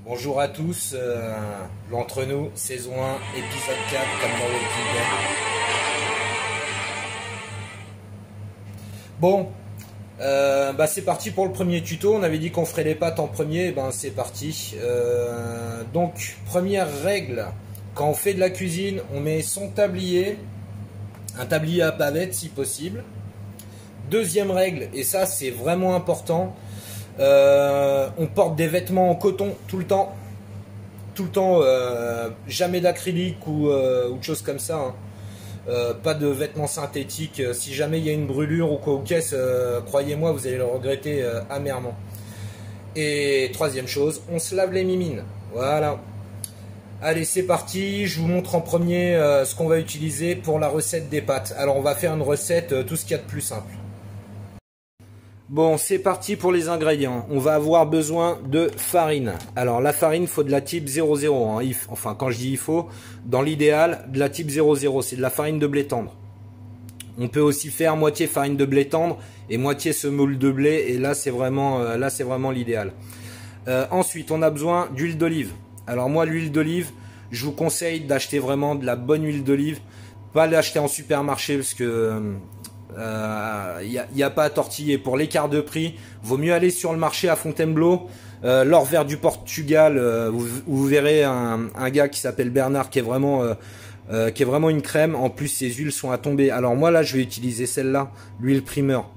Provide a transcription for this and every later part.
Bonjour à tous, l'entre nous, saison 1, épisode 4, comme dans Walking Dead. Bon, c'est parti pour le premier tuto. On avait dit qu'on ferait les pâtes en premier, c'est parti. Donc, première règle, quand on fait de la cuisine, on met son tablier, un tablier à bavette si possible. Deuxième règle, et ça c'est vraiment important, on porte des vêtements en coton tout le temps, jamais d'acrylique ou de choses comme ça, hein. Pas de vêtements synthétiques. Si jamais il y a une brûlure ou quoi ou qu'est-ce, croyez-moi, vous allez le regretter amèrement. Et troisième chose, on se lave les mimines. Voilà. Allez, c'est parti. Je vous montre en premier ce qu'on va utiliser pour la recette des pâtes. Alors, on va faire une recette, tout ce qu'il y a de plus simple. Bon, c'est parti pour les ingrédients. On va avoir besoin de farine. Alors, la farine, il faut de la type 00. Hein. Enfin, quand je dis il faut, dans l'idéal, de la type 00. C'est de la farine de blé tendre. On peut aussi faire moitié farine de blé tendre et moitié semoule de blé. Et là, c'est vraiment l'idéal. Ensuite, on a besoin d'huile d'olive. Alors, moi, l'huile d'olive, je vous conseille d'acheter vraiment de la bonne huile d'olive. Pas l'acheter en supermarché parce que... y a pas à tortiller. Pour l'écart de prix, vaut mieux aller sur le marché à Fontainebleau, l'or vert du Portugal, vous verrez un gars qui s'appelle Bernard qui est vraiment une crème. En plus, ses huiles sont à tomber. Alors moi là, je vais utiliser celle-là, l'huile primeur.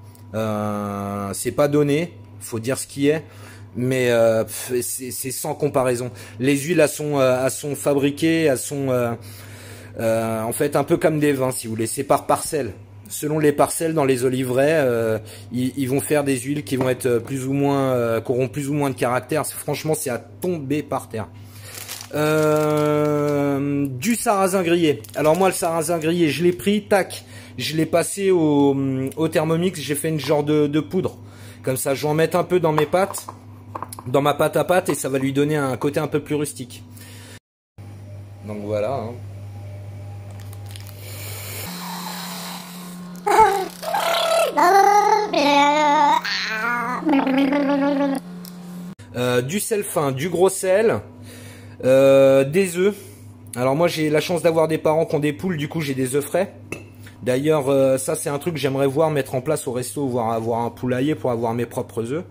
C'est pas donné, faut dire ce qui est, mais c'est sans comparaison. Les huiles, elles sont fabriquées, elles sont en fait un peu comme des vins, si vous voulez. C'est par parcelle. Selon les parcelles dans les oliveraies, ils vont faire des huiles qui vont être plus ou moins, qui auront plus ou moins de caractère. Franchement, c'est à tomber par terre. Du sarrasin grillé. Alors moi, le sarrasin grillé, je l'ai pris, tac, je l'ai passé au Thermomix. J'ai fait une genre de poudre. Comme ça, je vais en mettre un peu dans mes pâtes, dans ma pâte à pâte, et ça va lui donner un côté un peu plus rustique. Donc voilà. Hein. Du sel fin, du gros sel, des œufs. Alors moi j'ai la chance d'avoir des parents qui ont des poules, du coup j'ai des œufs frais. D'ailleurs ça c'est un truc que j'aimerais voir mettre en place au resto, voire avoir un poulailler pour avoir mes propres œufs.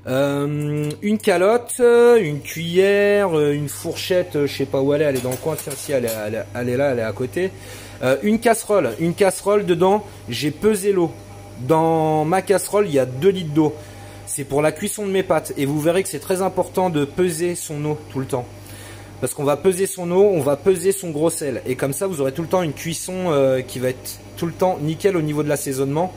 Une calotte, une cuillère, une fourchette, je sais pas où elle est dans le coin, tiens si elle est là, elle est à côté. Une casserole dedans, j'ai pesé l'eau. Dans ma casserole, il y a 2 litres d'eau. C'est pour la cuisson de mes pâtes. Et vous verrez que c'est très important de peser son eau tout le temps. Parce qu'on va peser son eau, on va peser son gros sel. Et comme ça, vous aurez tout le temps une cuisson qui va être tout le temps nickel au niveau de l'assaisonnement.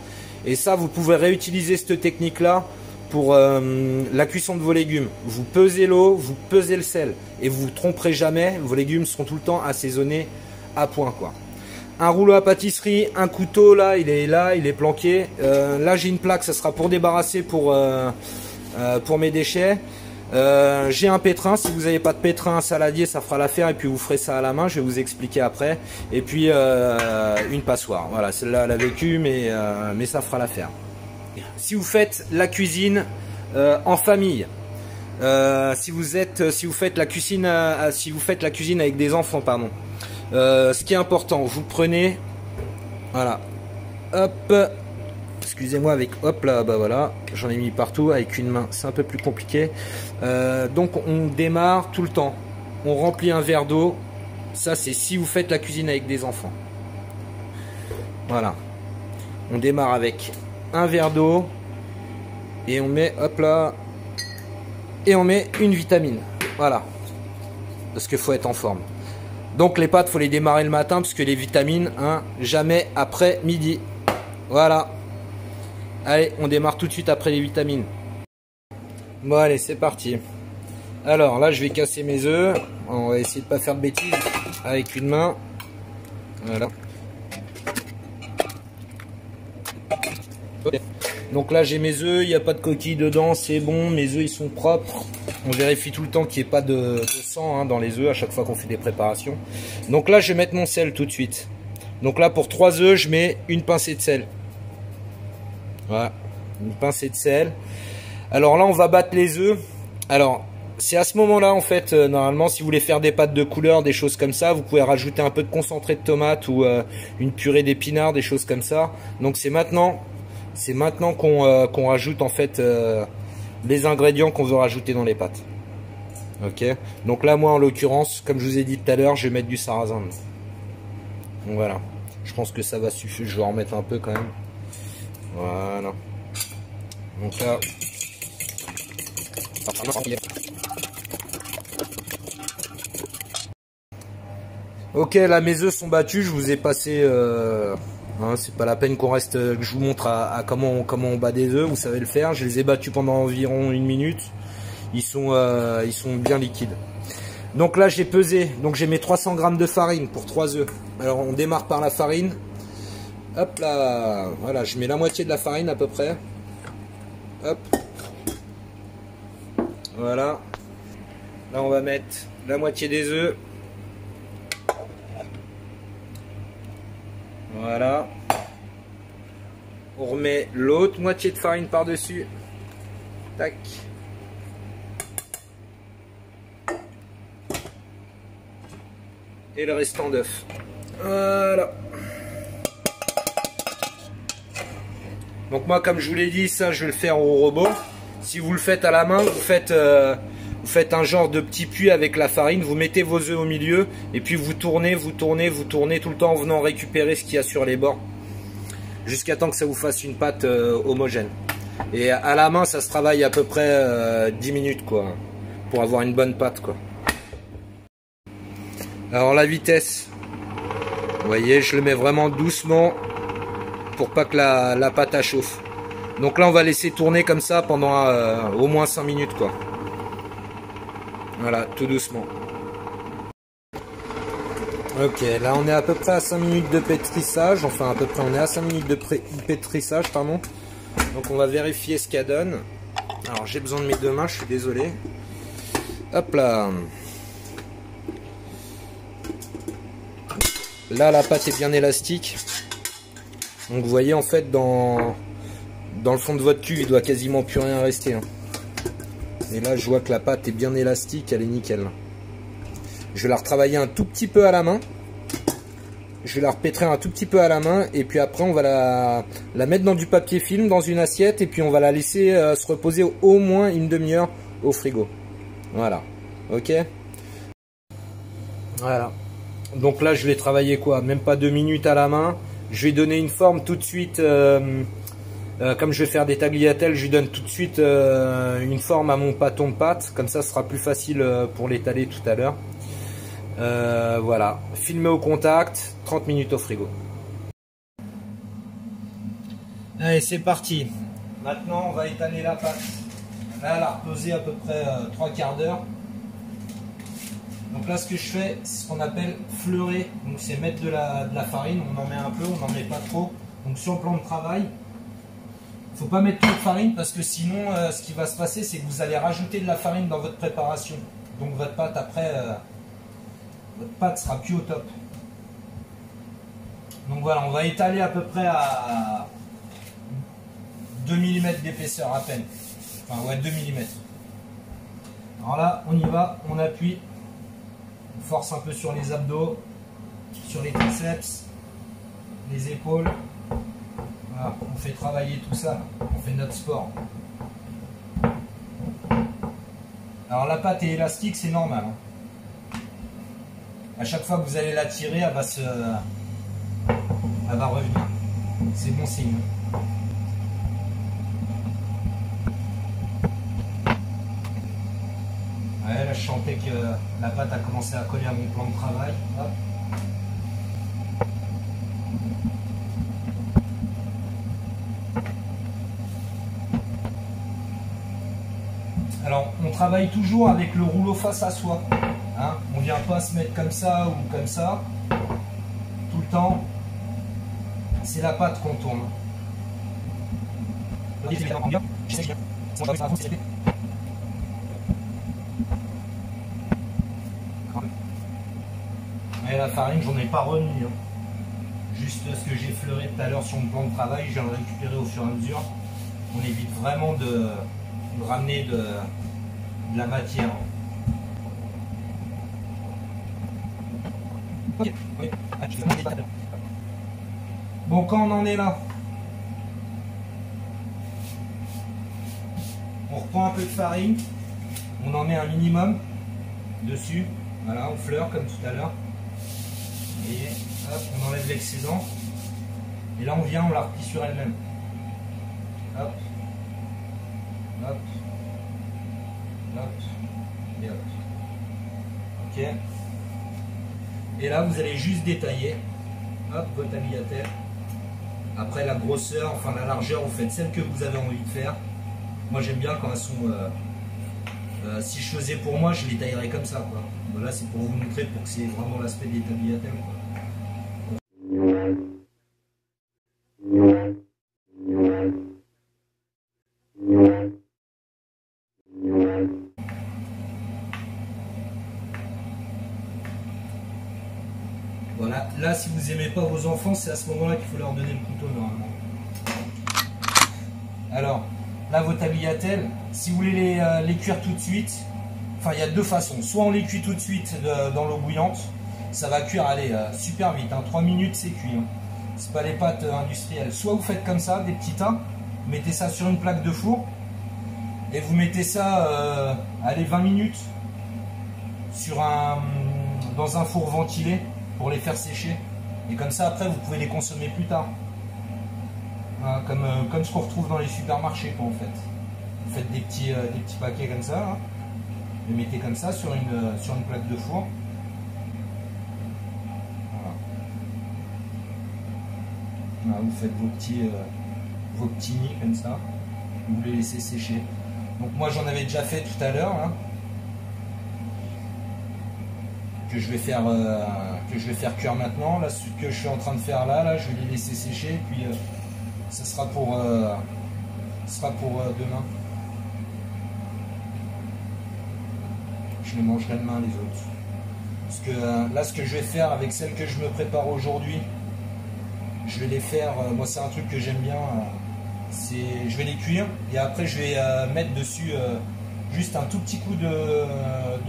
Et ça, vous pouvez réutiliser cette technique-là pour la cuisson de vos légumes. Vous pesez l'eau, vous pesez le sel. Et vous vous tromperez jamais. Vos légumes seront tout le temps assaisonnés à point, quoi. Un rouleau à pâtisserie, un couteau là, il est planqué. Là j'ai une plaque, ça sera pour débarrasser pour mes déchets. J'ai un pétrin, si vous n'avez pas de pétrin, un saladier, ça fera l'affaire et puis vous ferez ça à la main, je vais vous expliquer après. Et puis une passoire, voilà, celle-là elle a vécu mais ça fera l'affaire. Si vous faites la cuisine en famille, si vous faites la cuisine avec des enfants, pardon. Ce qui est important, vous prenez, voilà, hop, excusez-moi avec hop là, voilà, j'en ai mis partout avec une main, c'est un peu plus compliqué. Donc on démarre tout le temps, on remplit un verre d'eau, ça c'est si vous faites la cuisine avec des enfants. Voilà, on démarre avec un verre d'eau et on met, hop là, et on met une vitamine, voilà, parce qu'il faut être en forme. Donc les pâtes, faut les démarrer le matin parce que les vitamines, hein, jamais après midi. Voilà. Allez, on démarre tout de suite après les vitamines. Bon allez, c'est parti. Alors là, je vais casser mes œufs. On va essayer de pas faire de bêtises avec une main. Voilà. Donc là, j'ai mes œufs, il n'y a pas de coquilles dedans, c'est bon, mes œufs ils sont propres. On vérifie tout le temps qu'il n'y ait pas de sang dans les œufs à chaque fois qu'on fait des préparations. Donc là, je vais mettre mon sel tout de suite. Donc là, pour 3 œufs, je mets une pincée de sel. Voilà, une pincée de sel. Alors là, on va battre les œufs. Alors, c'est à ce moment-là, en fait, normalement, si vous voulez faire des pâtes de couleur, des choses comme ça, vous pouvez rajouter un peu de concentré de tomate ou une purée d'épinards, des choses comme ça. Donc c'est maintenant qu'on rajoute en fait les ingrédients qu'on veut rajouter dans les pâtes. Ok. Donc là, moi, en l'occurrence, comme je vous ai dit tout à l'heure, je vais mettre du sarrasin. Donc voilà. Je pense que ça va suffire. Je vais en remettre un peu quand même. Voilà. Donc là. Ok, là mes œufs sont battus, je vous ai passé, hein, c'est pas la peine qu'on reste, que je vous montre à comment on bat des œufs, vous savez le faire. Je les ai battus pendant environ 1 minute, ils sont bien liquides. Donc là j'ai pesé, donc j'ai mes 300 g de farine pour 3 œufs. Alors on démarre par la farine, hop là, voilà, je mets la moitié de la farine à peu près, hop, voilà, là on va mettre la moitié des œufs. Voilà. On remet l'autre moitié de farine par-dessus. Tac. Et le restant d'œufs. Voilà. Donc moi, comme je vous l'ai dit, ça je vais le faire au robot. Si vous le faites à la main, vous faites un genre de petit puits avec la farine, vous mettez vos œufs au milieu et puis vous tournez tout le temps en venant récupérer ce qu'il y a sur les bords jusqu'à temps que ça vous fasse une pâte homogène. Et à la main, ça se travaille à peu près 10 minutes quoi, pour avoir une bonne pâte quoi. Alors la vitesse, vous voyez, je le mets vraiment doucement pour pas que la pâte elle chauffe. Donc là on va laisser tourner comme ça pendant au moins 5 minutes quoi. Voilà, tout doucement. Ok, là on est à peu près à 5 minutes de pétrissage. Enfin à peu près on est à 5 minutes de pétrissage, pardon. Donc on va vérifier ce qu'elle donne. Alors j'ai besoin de mes 2 mains, je suis désolé. Hop là. Là la pâte est bien élastique. Donc vous voyez en fait dans le fond de votre cuve il doit quasiment plus rien rester. Hein. Et là je vois que la pâte est bien élastique, elle est nickel. Je vais la retravailler un tout petit peu à la main. Je vais la repétrer un tout petit peu à la main. Et puis après on va la mettre dans du papier film, dans une assiette. Et puis on va la laisser se reposer au moins une demi-heure au frigo. Voilà. Ok. Voilà. Donc là je vais travailler quoi? Même pas 2 minutes à la main. Je vais donner une forme tout de suite. Comme je vais faire des tagliatelles, je lui donne tout de suite une forme à mon pâton de pâte. Comme ça, ce sera plus facile pour l'étaler tout à l'heure. Voilà. Filmer au contact, 30 minutes au frigo. Allez, c'est parti. Maintenant, on va étaler la pâte. Là, elle a reposé à peu près 3 quarts d'heure. Donc là, ce que je fais, c'est ce qu'on appelle fleurer. Donc c'est mettre de la farine. On en met un peu, on n'en met pas trop. Donc sur le plan de travail, faut pas mettre trop de farine parce que sinon ce qui va se passer c'est que vous allez rajouter de la farine dans votre préparation. Donc votre pâte après, votre pâte sera plus au top. Donc voilà, on va étaler à peu près à 2 mm d'épaisseur à peine. Enfin ouais, 2 mm. Alors là, on y va, on appuie, on force un peu sur les abdos, sur les triceps, les épaules. Voilà, on fait travailler tout ça, on fait notre sport. Alors la pâte est élastique, c'est normal. Hein. À chaque fois que vous allez la tirer, elle va revenir. C'est bon signe. Ouais, là je sentais que la pâte a commencé à coller à mon plan de travail. Hop. Alors, on travaille toujours avec le rouleau face à soi. Hein, on ne vient pas se mettre comme ça ou comme ça. Tout le temps, c'est la pâte qu'on tourne. Et la farine, j'en ai pas remis. Hein. Juste ce que j'ai fleuré tout à l'heure sur mon plan de travail, je viens de récupérer au fur et à mesure. On évite vraiment de ramener de la matière. Bon, quand on en est là, on reprend un peu de farine, on en met un minimum dessus, voilà, on fleure comme tout à l'heure, et hop, on enlève l'excédent, et là on vient, on la replie sur elle-même, hop, hop, hop, et hop, ok, et là vous allez juste détailler, hop, votre tagliatelle. Après la grosseur, enfin la largeur, vous faites celle que vous avez envie de faire. Moi j'aime bien quand elles sont... si je faisais pour moi, je les taillerais comme ça, quoi. Voilà, c'est pour vous montrer, pour que c'est vraiment l'aspect des tagliatelles, quoi. Voilà, là si vous aimez pas vos enfants, c'est à ce moment-là qu'il faut leur donner le couteau normalement. Alors, là vos tagliatelles, si vous voulez les cuire tout de suite, enfin il y a deux façons. Soit on les cuit tout de suite dans l'eau bouillante, ça va cuire, allez, super vite, hein, 3 minutes c'est cuit. Hein. C'est pas les pâtes industrielles. Soit vous faites comme ça, des petits tas, vous mettez ça sur une plaque de four, et vous mettez ça, allez, 20 minutes dans un four ventilé pour les faire sécher. Et comme ça après vous pouvez les consommer plus tard. Voilà, comme ce qu'on retrouve dans les supermarchés, quoi, en fait. Vous faites des petits paquets comme ça, hein. Vous les mettez comme ça sur une plaque de four. Voilà. Voilà, vous faites vos petits nids comme ça. Vous les laissez sécher. Donc moi j'en avais déjà fait tout à l'heure, hein, que je vais faire cuire maintenant. Là, ce que je suis en train de faire là, je vais les laisser sécher, puis ça sera pour demain. Je les mangerai demain les autres. Parce que là, ce que je vais faire avec celles que je me prépare aujourd'hui, je vais les faire. Moi, c'est un truc que j'aime bien. Je vais les cuire et après je vais mettre dessus juste un tout petit coup de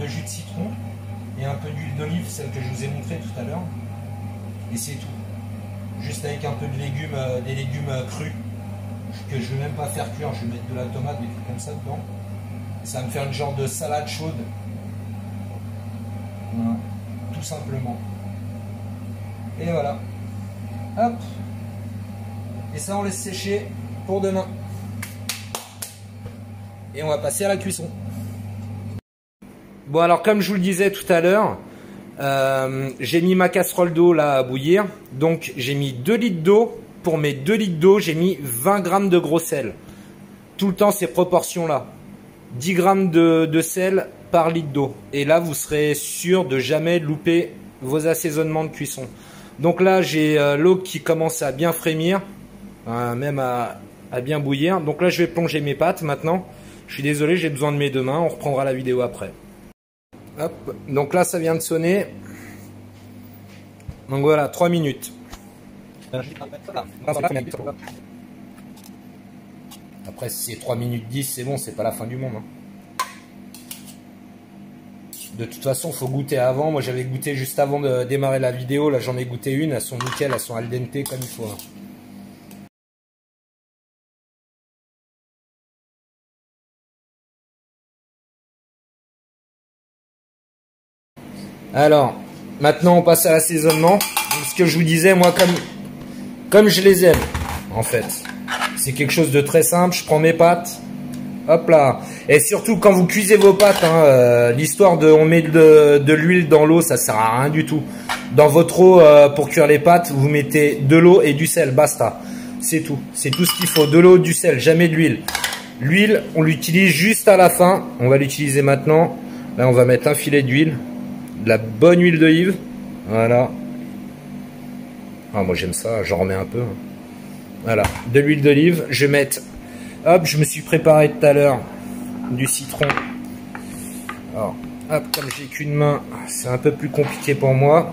jus de citron et un peu d'huile d'olive, celle que je vous ai montré tout à l'heure, et c'est tout. Juste avec un peu de légumes, des légumes crus que je ne vais même pas faire cuire, je vais mettre de la tomate, des trucs comme ça dedans, et ça va me faire une genre de salade chaude. Voilà, tout simplement. Et voilà, hop, et ça on laisse sécher pour demain. Et on va passer à la cuisson. Bon, alors comme je vous le disais tout à l'heure, j'ai mis ma casserole d'eau là à bouillir. Donc j'ai mis 2 litres d'eau. Pour mes 2 litres d'eau, j'ai mis 20 grammes de gros sel. Tout le temps ces proportions là. 10 grammes de sel par litre d'eau. Et là vous serez sûr de jamais louper vos assaisonnements de cuisson. Donc là j'ai l'eau qui commence à bien frémir, même à bien bouillir. Donc là je vais plonger mes pâtes maintenant. Je suis désolé, j'ai besoin de mes deux mains. On reprendra la vidéo après. Hop, donc là ça vient de sonner. Donc voilà, 3 minutes. Après si c'est 3 minutes 10, c'est bon, c'est pas la fin du monde, hein. De toute façon, il faut goûter avant. Moi j'avais goûté juste avant de démarrer la vidéo. Là j'en ai goûté une, elles sont nickel, elles sont al dente comme il faut, hein. Alors, maintenant on passe à l'assaisonnement. Ce que je vous disais, moi comme je les aime, en fait. C'est quelque chose de très simple, je prends mes pâtes, hop là. Et surtout quand vous cuisez vos pâtes, hein, l'histoire de on met de l'huile dans l'eau, ça sert à rien du tout. Dans votre eau, pour cuire les pâtes, vous mettez de l'eau et du sel, basta. C'est tout, c'est tout ce qu'il faut, de l'eau, du sel, jamais de l'huile. L'huile, on l'utilise juste à la fin, on va l'utiliser maintenant. Là on va mettre un filet d'huile. De la bonne huile d'olive, voilà. Ah, moi j'aime ça, j'en remets un peu. Voilà, de l'huile d'olive. Je vais mettre, hop, je me suis préparé tout à l'heure du citron. Alors, hop, comme j'ai qu'une main, c'est un peu plus compliqué pour moi.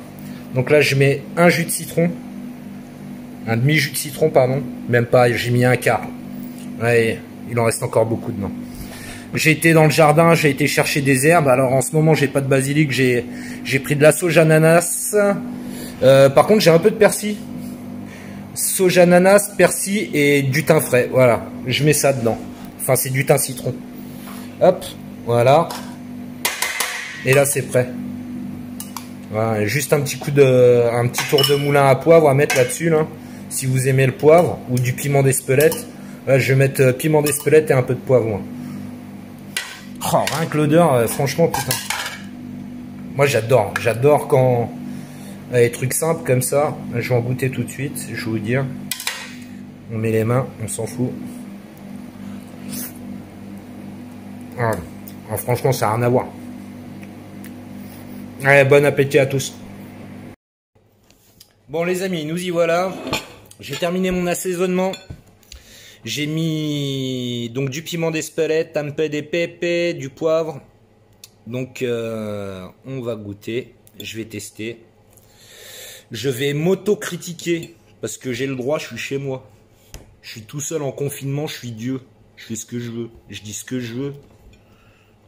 Donc là, je mets un jus de citron, un demi-jus de citron, pardon. Même pas, j'ai mis un quart. Ouais, il en reste encore beaucoup dedans. J'ai été dans le jardin, j'ai été chercher des herbes. Alors en ce moment j'ai pas de basilic, j'ai pris de la sauge ananas, Par contre, j'ai un peu de persil. Soja, ananas, persil et du thym frais. Voilà, je mets ça dedans. Enfin, c'est du thym citron. Hop, voilà. Et là, c'est prêt. Voilà, juste un petit tour de moulin à poivre à mettre là-dessus, là. Si vous aimez le poivre ou du piment d'Espelette. Là, je vais mettre piment d'Espelette et un peu de poivre, moi. Oh, rien que l'odeur, franchement, putain. Moi, j'adore quand les trucs simples comme ça. Je vais en goûter tout de suite, je vais vous dire. On met les mains, on s'en fout. Ah, franchement, ça n'a rien à voir. Allez, bon appétit à tous. Bon, les amis, nous y voilà. J'ai terminé mon assaisonnement. J'ai mis donc du piment d'Espelette, un peu de pépé, du poivre. Donc, on va goûter. Je vais tester. Je vais m'auto-critiquer parce que j'ai le droit, je suis chez moi. Je suis tout seul en confinement, je suis Dieu. Je fais ce que je veux. Je dis ce que je veux.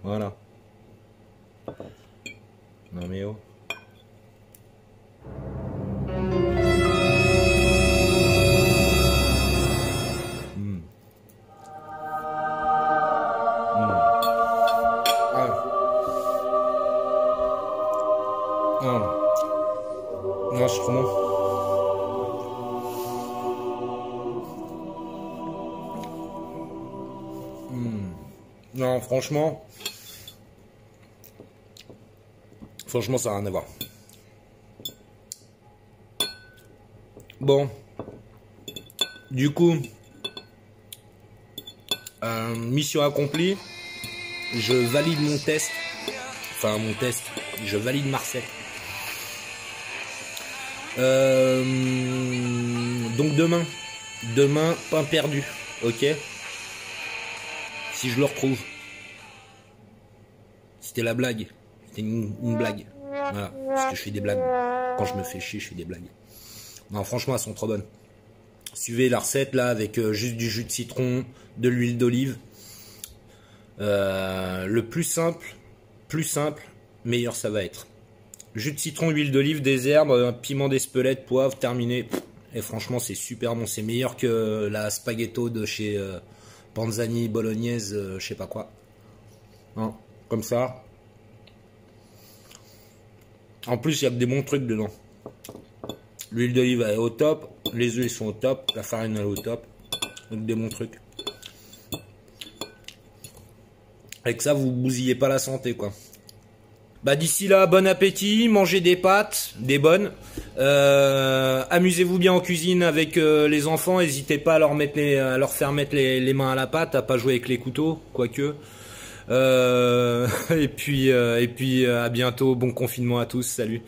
Voilà. Non mais oh. Non, c'est trop bon. Non, franchement, ça n'a rien à voir. Bon, du coup, mission accomplie. Je valide mon test. Enfin, je valide Marseille. Donc demain, pain perdu, ok. Si je le retrouve, c'était la blague, c'était une blague, voilà, parce que je fais des blagues, quand je me fais chier, je fais des blagues. Non, franchement, elles sont trop bonnes. Suivez la recette là, avec juste du jus de citron, de l'huile d'olive. Le plus simple, meilleur ça va être. Jus de citron, huile d'olive, des herbes, piment d'Espelette, poivre, terminé. Et franchement, c'est super bon. C'est meilleur que la spaghetto de chez Panzani, bolognaise, je sais pas quoi. Hein, comme ça. En plus, il y a que des bons trucs dedans. L'huile d'olive est au top. Les œufs, ils sont au top. La farine, elle est au top. Donc, des bons trucs. Avec ça, vous bousillez pas la santé, quoi. Bah d'ici là, bon appétit, mangez des pâtes, des bonnes. Amusez-vous bien en cuisine avec les enfants. N'hésitez pas à leur faire mettre les mains à la pâte, à pas jouer avec les couteaux, quoique. Et puis à bientôt. Bon confinement à tous. Salut.